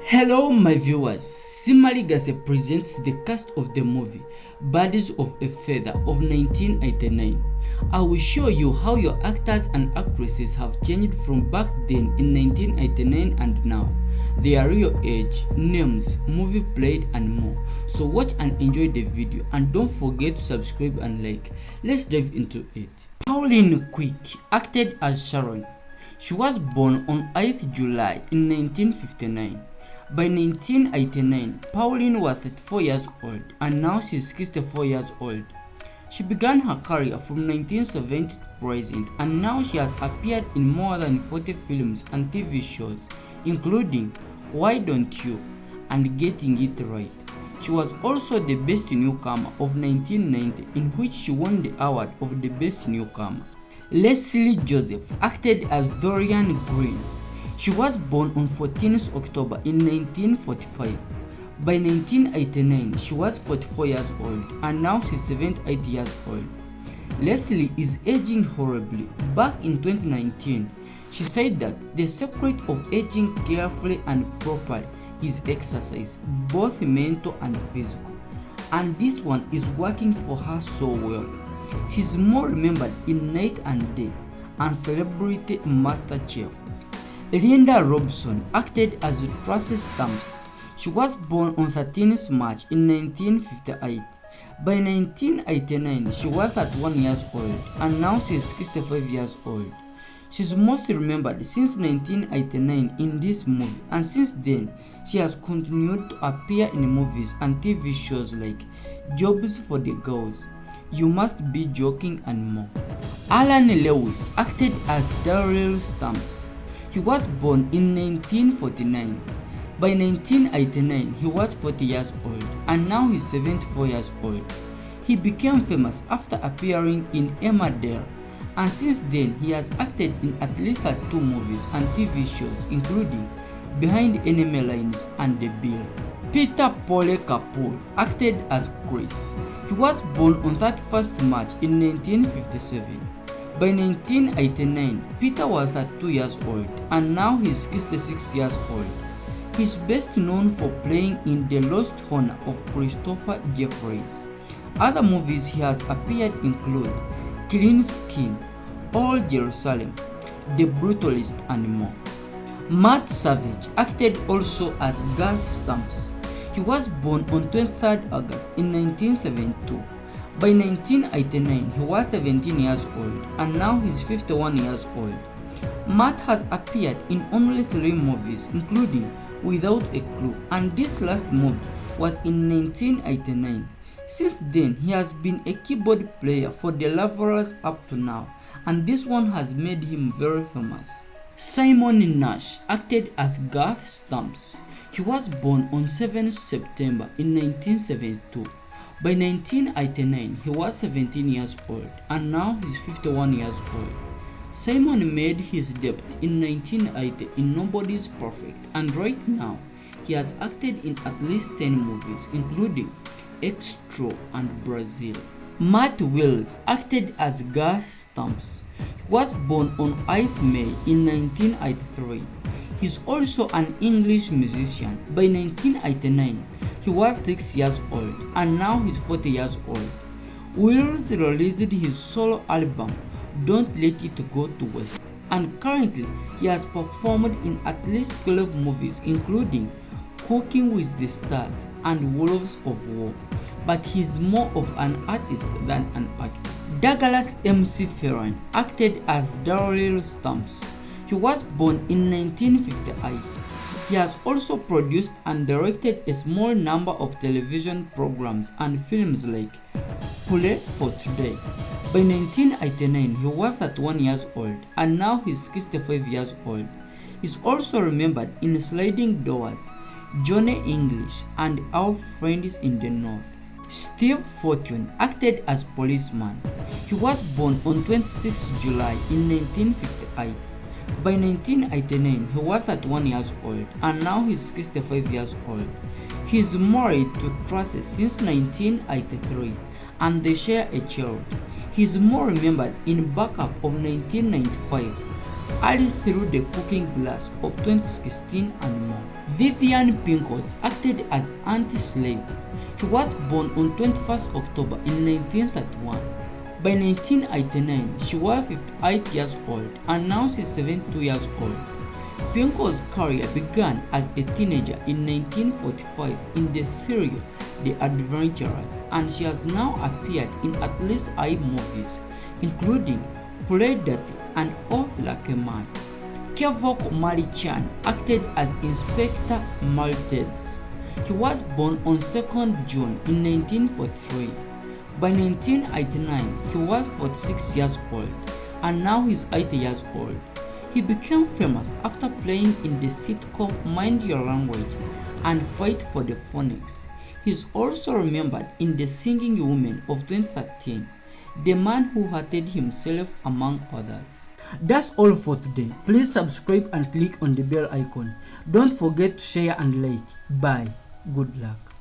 Hello my viewers, Simaligase presents the cast of the movie Birds of a Feather of 1989. I will show you how your actors and actresses have changed from back then in 1989 and now, their real age, names, movie played and more. So watch and enjoy the video and don't forget to subscribe and like. Let's dive into it. Pauline Quirke acted as Sharon. She was born on 8th July in 1959. By 1989, Pauline was 34 years old and now she's 64 years old. She began her career from 1970 to present and now she has appeared in more than 40 films and TV shows, including Why Don't You and Getting It Right. She was also the Best Newcomer of 1990, in which she won the award of the Best Newcomer. Lesley Joseph acted as Dorian Gran. She was born on 14th October in 1945. By 1989, she was 44 years old and now she's 78 years old. Lesley is aging horribly. Back in 2019, she said that the secret of aging carefully and properly is exercise, both mental and physical. And this one is working for her so well. She's more remembered in Night and Day and Celebrity Master Chef. Linda Robson acted as Tracy Stamps. She was born on 13th March in 1958. By 1989, she was 31 years old and now she's 65 years old. She's mostly remembered since 1989 in this movie, and since then, she has continued to appear in movies and TV shows like Jobs for the Girls, You Must Be Joking and more. Alan Lewis acted as Daryl Stamps. He was born in 1949. By 1989, he was 40 years old and now he's 74 years old. He became famous after appearing in Emmerdale, and since then he has acted in at least 2 movies and TV shows, including Behind Enemy Lines and The Bill. Peter Polycarpou acted as Chris. He was born on 31st March in 1957. By 1989, Peter was 32 years old and now he's 66 years old. He's best known for playing in The Lost Honor of Christopher Jeffries. Other movies he has appeared include Clean Skin, Old Jerusalem, The Brutalist and more. Matt Savage acted also as Garth Stamps. He was born on 23rd August in 1972. By 1989, he was 17 years old and now he's 51 years old. Matt has appeared in only 3 movies, including Without a Clue, and this last movie was in 1989. Since then, he has been a keyboard player for The Laborers up to now, and this one has made him very famous. Simon Nash acted as Garth Stamps. He was born on 7th September in 1972. By 1989, he was 17 years old and now he's 51 years old. Simon made his debut in 1980 in Nobody's Perfect, and right now he has acted in at least 10 movies, including Extra and Brazil. Matt Wills acted as Garth Stamps. He was born on 8th May in 1983. He's also an English musician. By 1989, he was 6 years old and now he's 40 years old. Wills released his solo album Don't Let It Go to Waste, and currently he has performed in at least 12 movies, including Cooking with the Stars and Wolves of War, but he's more of an artist than an actor. Douglas McFerran acted as Daryl Stamps. He was born in 1958. He has also produced and directed a small number of television programs and films like Play for Today. By 1989, he was 31 years old and now he's 65 years old. He's also remembered in Sliding Doors, Johnny English, and Our Friends in the North. Steve Fortune acted as policeman. He was born on 26 July in 1958. By 1989, he was 31 years old and now he's 65 years old. He's married to Tracy since 1983 and they share a child. He's more remembered in Backup of 1995, early through the cooking glass of 2016 and more. Vivian Pickles acted as anti-slave. She was born on 21st October in 1931. By 1989, she was 58 years old and now she's 72 years old. Pickles' career began as a teenager in 1945 in the serial The Adventurers, and she has now appeared in at least 8 movies, including Play Dirty and Oh Like a Man. Kevok Mali-chan acted as Inspector Maltese. He was born on 2nd June in 1943. By 1989, he was 46 years old, and now he's 80 years old. He became famous after playing in the sitcom Mind Your Language and Fight for the Phonics. He's also remembered in The Singing Woman of 2013, The Man Who Hated Himself, among others. That's all for today. Please subscribe and click on the bell icon. Don't forget to share and like. Bye. Good luck.